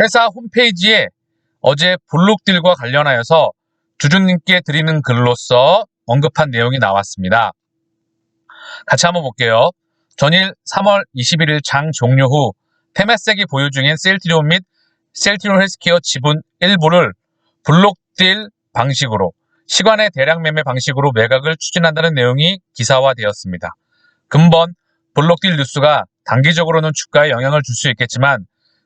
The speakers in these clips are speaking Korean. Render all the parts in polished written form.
회사 홈페이지에 어제 블록딜과 관련하여서 주주님께 드리는 글로서 언급한 내용이 나왔습니다. 같이 한번 볼게요. 전일 3월 21일 장 종료 후 테마섹이 보유 중인 셀트리온 및 셀트리온 헬스케어 지분 일부를 블록딜 방식으로 시간의 대량 매매 방식으로 매각을 추진한다는 내용이 기사화되었습니다. 근본 블록딜 뉴스가 단기적으로는 주가에 영향을 줄 수 있겠지만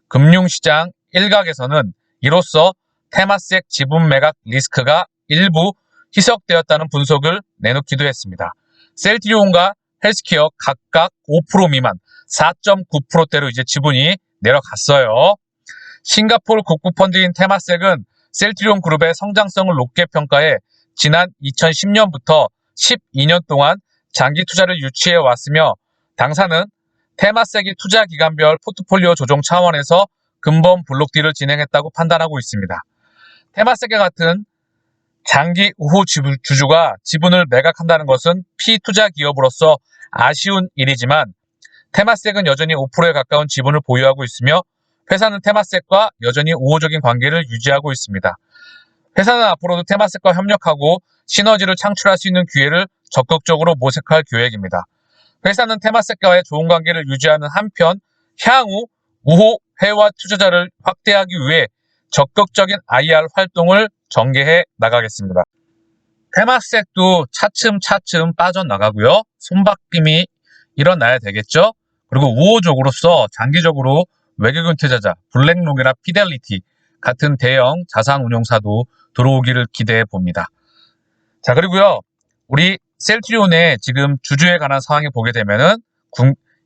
금융시장 일각에서는 이로써 테마섹 지분 매각 리스크가 일부 희석되었다는 분석을 내놓기도 했습니다. 셀트리온과 헬스케어 각각 5% 미만 4.9%대로 이제 지분이 내려갔어요. 싱가포르 국부펀드인 테마섹은 셀트리온 그룹의 성장성을 높게 평가해 지난 2010년부터 12년 동안 장기 투자를 유치해 왔으며 당사는 테마섹이 투자 기간별 포트폴리오 조정 차원에서 근본 블록딜을 진행했다고 판단하고 있습니다. 테마섹과 같은 장기 우호 주주가 지분을 매각한다는 것은 피투자 기업으로서 아쉬운 일이지만 테마섹은 여전히 5%에 가까운 지분을 보유하고 있으며 회사는 테마섹과 여전히 우호적인 관계를 유지하고 있습니다. 회사는 앞으로도 테마섹과 협력하고 시너지를 창출할 수 있는 기회를 적극적으로 모색할 계획입니다. 회사는 테마섹과의 좋은 관계를 유지하는 한편 향후 우호 해외 투자자를 확대하기 위해 적극적인 IR 활동을 전개해 나가겠습니다. 테마섹도 차츰차츰 빠져나가고요. 손바뀜이 일어나야 되겠죠. 그리고 우호적으로서 장기적으로 외국인 투자자, 블랙록이나 피델리티 같은 대형 자산운용사도 들어오기를 기대해 봅니다. 자, 그리고요. 우리 셀트리온의 지금 주주에 관한 상황을 보게 되면은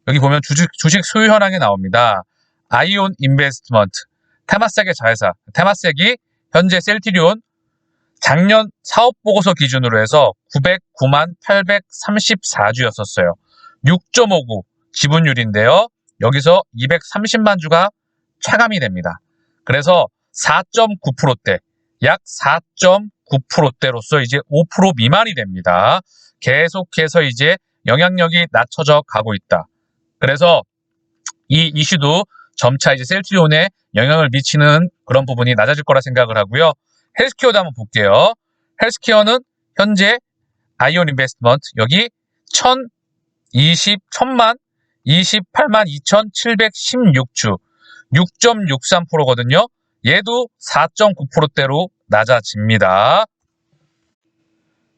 여기 보면 주식 소유 현황이 나옵니다. 아이온 인베스트먼트, 테마섹의 자회사, 테마섹이 현재 셀트리온 작년 사업보고서 기준으로 해서 909만 834주였었어요. 6.59 지분율인데요. 여기서 230만 주가 차감이 됩니다. 그래서 4.9%대, 약 4.9%대로서 이제 5% 미만이 됩니다. 계속해서 이제 영향력이 낮춰져 가고 있다. 그래서 이 이슈도 점차 이제 셀트리온에 영향을 미치는 그런 부분이 낮아질 거라 생각을 하고요. 헬스케어도 한번 볼게요. 헬스케어는 현재 아이온 인베스트먼트 여기 1028만 2,716주 6.63%거든요. 얘도 4.9%대로 낮아집니다.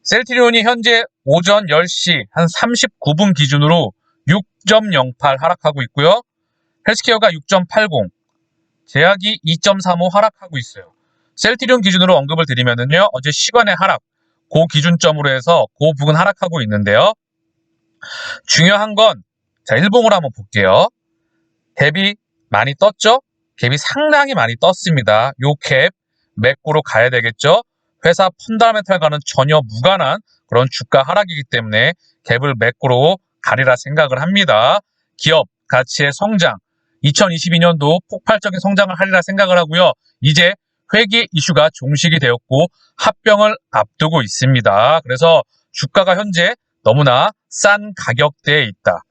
셀트리온이 현재 오전 10시 한 39분 기준으로 6.08 하락하고 있고요. 헬스케어가 6.80, 제약이 2.35 하락하고 있어요. 셀트리온 기준으로 언급을 드리면은요, 어제 시간의 하락, 그 기준점으로 해서 그 부분 하락하고 있는데요. 중요한 건, 자, 일봉으로 한번 볼게요. 갭이 많이 떴죠? 갭이 상당히 많이 떴습니다. 요 갭, 매꾸로 가야 되겠죠? 회사 펀다멘탈과는 전혀 무관한 그런 주가 하락이기 때문에 갭을 매꾸로 가리라 생각을 합니다. 기업 가치의 성장, 2022년도 폭발적인 성장을 하리라 생각을 하고요. 이제 회계 이슈가 종식이 되었고 합병을 앞두고 있습니다. 그래서 주가가 현재 너무나 싼 가격대에 있다.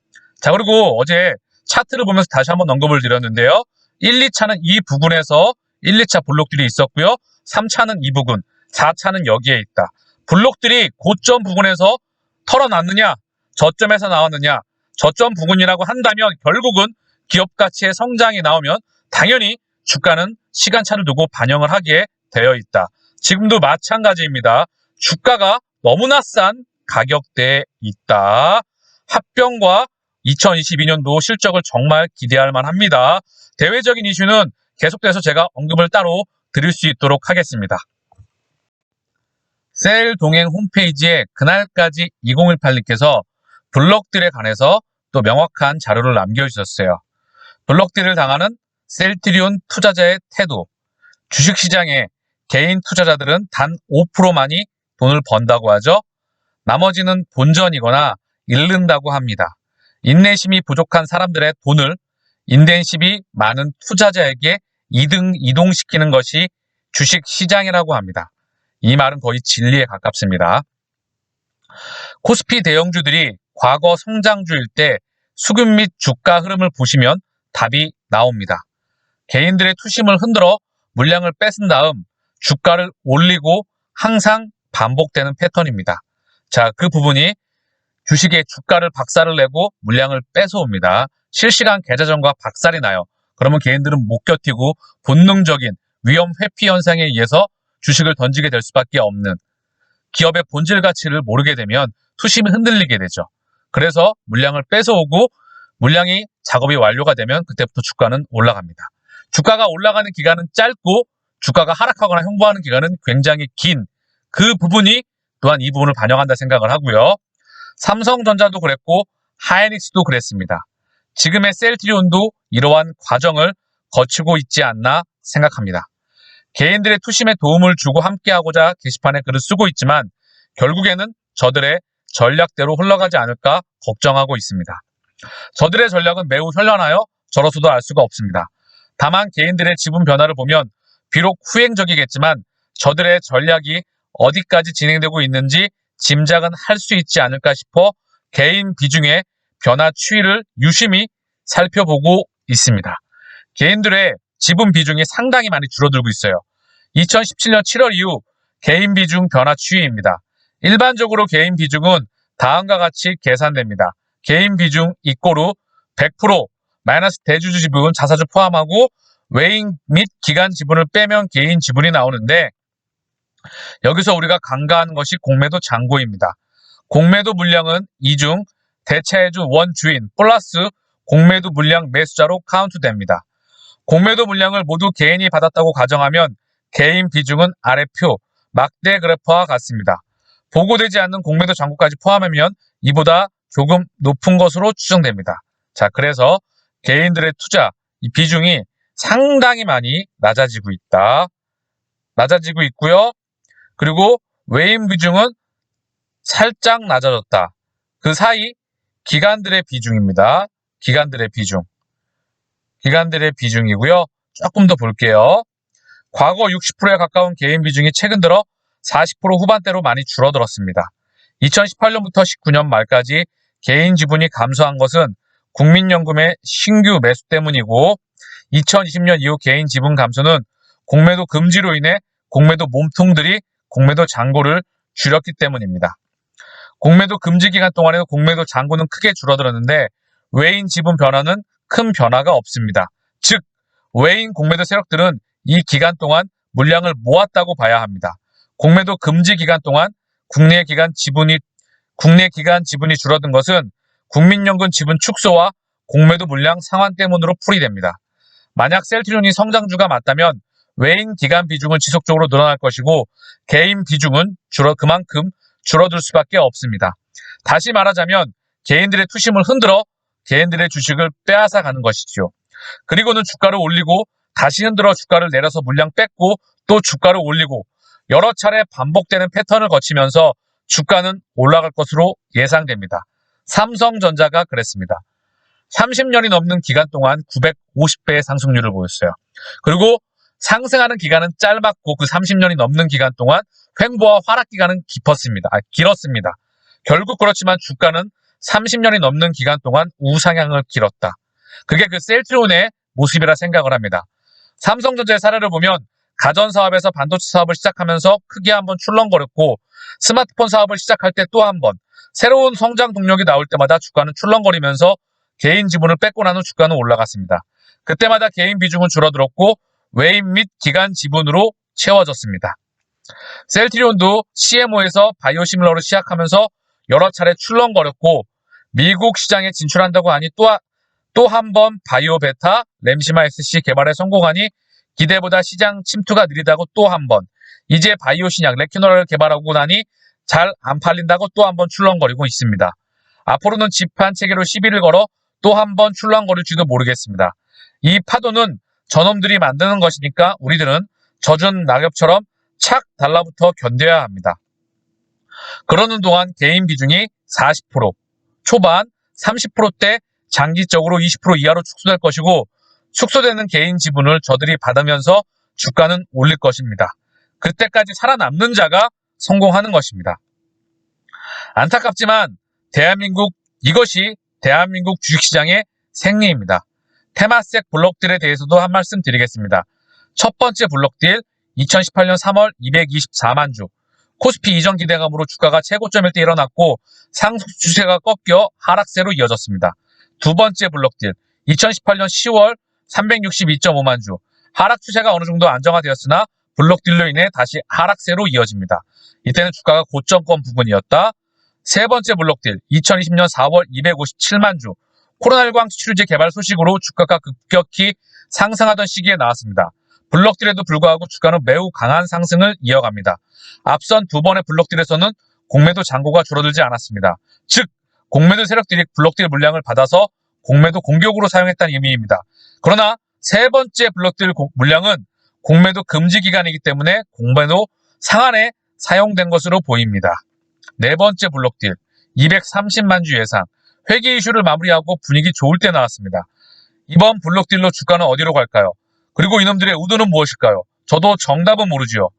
자, 그리고 어제 차트를 보면서 다시 한번 언급을 드렸는데요. 1, 2차는 이 부분에서 1, 2차 블록들이 있었고요. 3차는 이 부분, 4차는 여기에 있다. 블록들이 고점 부분에서 털어놨느냐, 저점에서 나왔느냐, 저점 부분이라고 한다면 결국은 기업 가치의 성장이 나오면 당연히 주가는 시간차를 두고 반영을 하게 되어 있다. 지금도 마찬가지입니다. 주가가 너무나 싼 가격대에 있다. 합병과 2022년도 실적을 정말 기대할 만합니다. 대외적인 이슈는 계속돼서 제가 언급을 따로 드릴 수 있도록 하겠습니다. 셀 동행 홈페이지에 그날까지 2018님께서 블록딜에 관해서 또 명확한 자료를 남겨주셨어요. 블록딜을 당하는 셀트리온 투자자의 태도, 주식시장에 개인 투자자들은 단 5%만이 돈을 번다고 하죠. 나머지는 본전이거나 잃는다고 합니다. 인내심이 부족한 사람들의 돈을 인내심이 많은 투자자에게 이동시키는 것이 주식시장이라고 합니다. 이 말은 거의 진리에 가깝습니다. 코스피 대형주들이 과거 성장주일 때 수급 및 주가 흐름을 보시면 답이 나옵니다. 개인들의 투심을 흔들어 물량을 뺏은 다음 주가를 올리고 항상 반복되는 패턴입니다. 자, 그 부분이 주식의 주가를 박살을 내고 물량을 뺏어옵니다. 실시간 계좌전과 박살이 나요. 그러면 개인들은 못 견디고 본능적인 위험 회피 현상에 의해서 주식을 던지게 될 수밖에 없는, 기업의 본질 가치를 모르게 되면 투심이 흔들리게 되죠. 그래서 물량을 뺏어오고 물량이 작업이 완료가 되면 그때부터 주가는 올라갑니다. 주가가 올라가는 기간은 짧고 주가가 하락하거나 횡보하는 기간은 굉장히 긴, 그 부분이 또한 이 부분을 반영한다 생각을 하고요. 삼성전자도 그랬고 하이닉스도 그랬습니다. 지금의 셀트리온도 이러한 과정을 거치고 있지 않나 생각합니다. 개인들의 투심에 도움을 주고 함께하고자 게시판에 글을 쓰고 있지만 결국에는 저들의 전략대로 흘러가지 않을까 걱정하고 있습니다. 저들의 전략은 매우 현란하여 저로서도 알 수가 없습니다. 다만 개인들의 지분 변화를 보면 비록 후행적이겠지만 저들의 전략이 어디까지 진행되고 있는지 짐작은 할 수 있지 않을까 싶어 개인 비중의 변화 추이를 유심히 살펴보고 있습니다. 개인들의 지분 비중이 상당히 많이 줄어들고 있어요. 2017년 7월 이후 개인 비중 변화 추이입니다. 일반적으로 개인 비중은 다음과 같이 계산됩니다. 개인 비중 이꼬르 100% 마이너스 대주주 지분 자사주 포함하고 외인 및 기관 지분을 빼면 개인 지분이 나오는데, 여기서 우리가 간과하는 것이 공매도 잔고입니다. 공매도 물량은 이중 대차해준 원주인 플러스 공매도 물량 매수자로 카운트됩니다. 공매도 물량을 모두 개인이 받았다고 가정하면 개인 비중은 아래표 막대 그래프와 같습니다. 보고되지 않는 공매도 잔고까지 포함하면 이보다 조금 높은 것으로 추정됩니다. 자, 그래서 개인들의 투자 이 비중이 상당히 많이 낮아지고 있고요. 그리고 외인 비중은 살짝 낮아졌다. 그 사이 기관들의 비중입니다. 기관들의 비중이고요. 조금 더 볼게요. 과거 60%에 가까운 개인 비중이 최근 들어 40% 후반대로 많이 줄어들었습니다. 2018년부터 19년 말까지 개인 지분이 감소한 것은 국민연금의 신규 매수 때문이고, 2020년 이후 개인 지분 감소는 공매도 금지로 인해 공매도 몸통들이 공매도 잔고를 줄였기 때문입니다. 공매도 금지 기간 동안에는 공매도 잔고는 크게 줄어들었는데 외인 지분 변화는 큰 변화가 없습니다. 즉, 외인 공매도 세력들은 이 기간 동안 물량을 모았다고 봐야 합니다. 공매도 금지 기간 동안 국내 기관 지분이 줄어든 것은 국민연금 지분 축소와 공매도 물량 상환 때문으로 풀이됩니다. 만약 셀트리온이 성장주가 맞다면 외인 기관 비중은 지속적으로 늘어날 것이고 개인 비중은 그만큼 줄어들 수밖에 없습니다. 다시 말하자면 개인들의 투심을 흔들어 개인들의 주식을 빼앗아 가는 것이지요. 그리고는 주가를 올리고 다시 흔들어 주가를 내려서 물량 뺏고 또 주가를 올리고 여러 차례 반복되는 패턴을 거치면서 주가는 올라갈 것으로 예상됩니다. 삼성전자가 그랬습니다. 30년이 넘는 기간 동안 950배의 상승률을 보였어요. 그리고 상승하는 기간은 짧았고 그 30년이 넘는 기간 동안 횡보와 하락 기간은 길었습니다. 결국 그렇지만 주가는 30년이 넘는 기간 동안 우상향을 길었다. 그게 그 셀트리온의 모습이라 생각을 합니다. 삼성전자의 사례를 보면 가전사업에서 반도체 사업을 시작하면서 크게 한번 출렁거렸고 스마트폰 사업을 시작할 때 또 한 번 새로운 성장 동력이 나올 때마다 주가는 출렁거리면서 개인 지분을 뺏고 난 후 주가는 올라갔습니다. 그때마다 개인 비중은 줄어들었고 외인 및 기관 지분으로 채워졌습니다. 셀트리온도 CMO에서 바이오시밀러를 시작하면서 여러 차례 출렁거렸고 미국 시장에 진출한다고 하니 또 한 번 바이오 베타 램시마 SC 개발에 성공하니 기대보다 시장 침투가 느리다고 또 한 번, 이제 바이오 신약 레큐너를 개발하고 나니 잘 안 팔린다고 또 한 번 출렁거리고 있습니다. 앞으로는 지판 체계로 시비를 걸어 또 한 번 출렁거릴지도 모르겠습니다. 이 파도는 저놈들이 만드는 것이니까 우리들은 젖은 낙엽처럼 착 달라붙어 견뎌야 합니다. 그러는 동안 개인 비중이 40% 초반 30%대 장기적으로 20% 이하로 축소될 것이고 축소되는 개인 지분을 저들이 받으면서 주가는 올릴 것입니다. 그때까지 살아남는 자가 성공하는 것입니다. 안타깝지만 이것이 대한민국 주식시장의 생리입니다. 테마색 블록딜에 대해서도 한 말씀 드리겠습니다. 첫 번째 블록딜 2018년 3월 224만 주. 코스피 이전 기대감으로 주가가 최고점일 때 일어났고 상승 추세가 꺾여 하락세로 이어졌습니다. 두 번째 블록딜 2018년 10월 362.5만 주. 하락 추세가 어느 정도 안정화되었으나 블록딜로 인해 다시 하락세로 이어집니다. 이때는 주가가 고점권 부근이었다. 세 번째 블록딜 2020년 4월 257만 주. 코로나19 항체치료제 개발 소식으로 주가가 급격히 상승하던 시기에 나왔습니다. 블록딜에도 불구하고 주가는 매우 강한 상승을 이어갑니다. 앞선 두 번의 블록딜에서는 공매도 잔고가 줄어들지 않았습니다. 즉 공매도 세력들이 블록딜 물량을 받아서 공매도 공격으로 사용했다는 의미입니다. 그러나 세 번째 블록딜 물량은 공매도 금지 기간이기 때문에 공매도 상한에 사용된 것으로 보입니다. 네 번째 블록딜 230만 주 예상. 회계 이슈를 마무리하고 분위기 좋을 때 나왔습니다. 이번 블록딜로 주가는 어디로 갈까요? 그리고 이놈들의 의도는 무엇일까요? 저도 정답은 모르지요.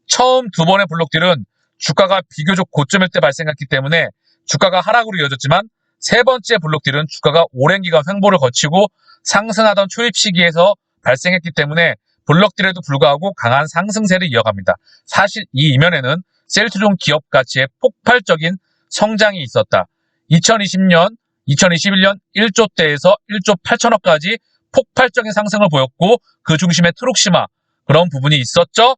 처음 두 번의 블록딜은 주가가 비교적 고점일 때 발생했기 때문에 주가가 하락으로 이어졌지만 세 번째 블록딜은 주가가 오랜 기간 횡보를 거치고 상승하던 초입 시기에서 발생했기 때문에 블록딜에도 불구하고 강한 상승세를 이어갑니다. 사실 이 이면에는 셀트리온 기업 가치의 폭발적인 성장이 있었다. 2020년, 2021년 1조대에서 1조 8천억까지 폭발적인 상승을 보였고 그 중심에 트록시마 그런 부분이 있었죠.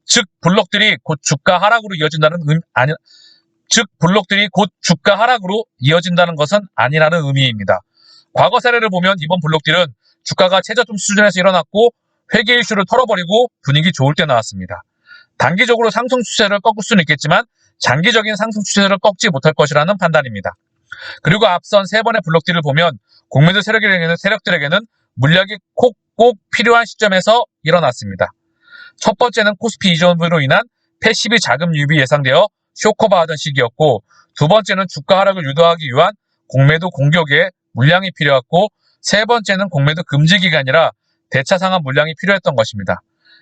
즉 블록들이 곧 주가 하락으로 이어진다는 주가 하락으로 이어진다는 것은 아니라는 의미입니다. 과거 사례를 보면 이번 블록딜은 주가가 최저점 수준에서 일어났고 회계 이슈를 털어버리고 분위기 좋을 때 나왔습니다. 단기적으로 상승 추세를 꺾을 수는 있겠지만 장기적인 상승 추세를 꺾지 못할 것이라는 판단입니다. 그리고 앞선 세 번의 블록딜을 보면 공매도 세력들에게는 물량이 꼭 필요한 시점에서 일어났습니다. 첫 번째는 코스피 이전으로 인한 패시브 자금 유입이 예상되어 쇼커버하던 시기였고 두 번째는 주가 하락을 유도하기 위한 공매도 공격에 물량이 필요했고 세 번째는 공매도 금지 기간이라 대차 상환 물량이 필요했던 것입니다.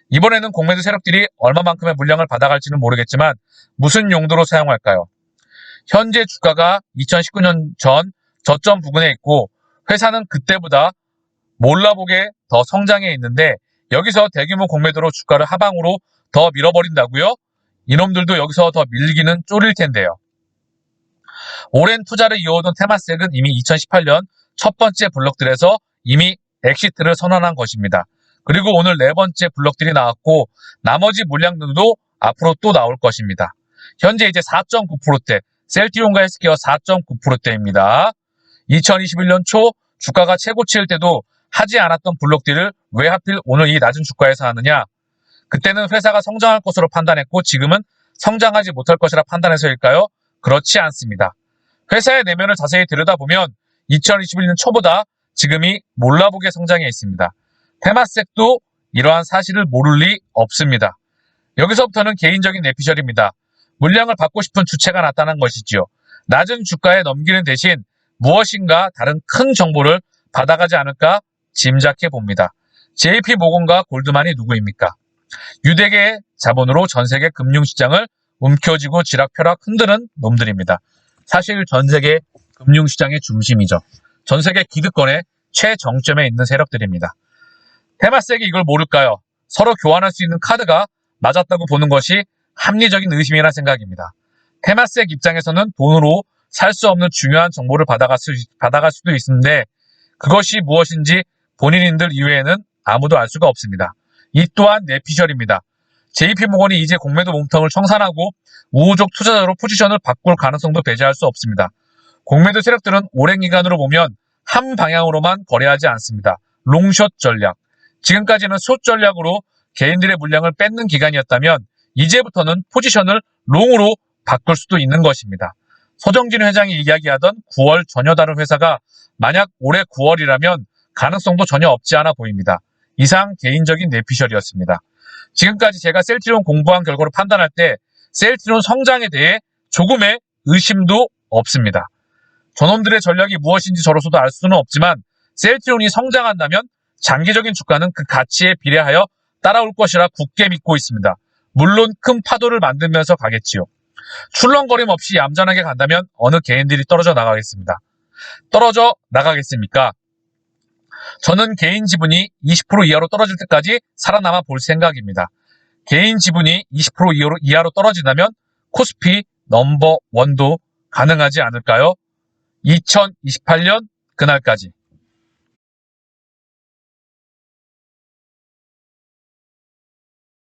이번에는 공매도 세력들이 얼마만큼의 물량을 받아갈지는 모르겠지만 무슨 용도로 사용할까요? 현재 주가가 2019년 전 저점 부근에 있고 회사는 그때보다 몰라보게 더 성장해 있는데 여기서 대규모 공매도로 주가를 하방으로 더 밀어버린다고요? 이놈들도 여기서 더 밀기는 쫄릴 텐데요. 오랜 투자를 이어오던 테마색은 이미 2018년 첫 번째 블록들에서 이미 엑시트를 선언한 것입니다. 그리고 오늘 네 번째 블록들이 나왔고 나머지 물량들도 앞으로 또 나올 것입니다. 현재 이제 4.9%대, 셀트리온과 헬스케어 4.9%대입니다. 2021년 초 주가가 최고치일 때도 하지 않았던 블록딜을 왜 하필 오늘 이 낮은 주가에서 하느냐? 그때는 회사가 성장할 것으로 판단했고 지금은 성장하지 못할 것이라 판단해서일까요? 그렇지 않습니다. 회사의 내면을 자세히 들여다보면 2021년 초보다 지금이 몰라보게 성장해 있습니다. 테마색도 이러한 사실을 모를 리 없습니다. 여기서부터는 개인적인 내피셜입니다. 물량을 받고 싶은 주체가 나타난 것이지요. 낮은 주가에 넘기는 대신 무엇인가 다른 큰 정보를 받아가지 않을까 짐작해 봅니다. JP모건과 골드만이 누구입니까? 유대계의 자본으로 전세계 금융시장을 움켜쥐고 지락펴락 흔드는 놈들입니다. 사실 전세계 금융시장의 중심이죠. 전세계 기득권의 최정점에 있는 세력들입니다. 테마색이 이걸 모를까요? 서로 교환할 수 있는 카드가 맞았다고 보는 것이 합리적인 의심이라는 생각입니다. 테마색 입장에서는 돈으로 살 수 없는 중요한 정보를 받아갈 수도 있는데 그것이 무엇인지 본인들 이외에는 아무도 알 수가 없습니다. 이 또한 내피셜입니다. JP모건이 이제 공매도 몸통을 청산하고 우호적 투자자로 포지션을 바꿀 가능성도 배제할 수 없습니다. 공매도 세력들은 오랜 기간으로 보면 한 방향으로만 거래하지 않습니다. 롱숏 전략. 지금까지는 숏 전략으로 개인들의 물량을 뺏는 기간이었다면 이제부터는 포지션을 롱으로 바꿀 수도 있는 것입니다. 서정진 회장이 이야기하던 9월 전혀 다른 회사가 만약 올해 9월이라면 가능성도 전혀 없지 않아 보입니다. 이상 개인적인 내피셜이었습니다. 지금까지 제가 셀트리온 공부한 결과로 판단할 때 셀트리온 성장에 대해 조금의 의심도 없습니다. 저놈들의 전략이 무엇인지 저로서도 알 수는 없지만 셀트리온이 성장한다면 장기적인 주가는 그 가치에 비례하여 따라올 것이라 굳게 믿고 있습니다. 물론 큰 파도를 만들면서 가겠지요. 출렁거림 없이 얌전하게 간다면 어느 개인들이 떨어져 나가겠습니까? 저는 개인 지분이 20% 이하로 떨어질 때까지 살아남아 볼 생각입니다. 개인 지분이 20% 이하로 떨어진다면 코스피 넘버 원도 가능하지 않을까요? 2028년 그날까지.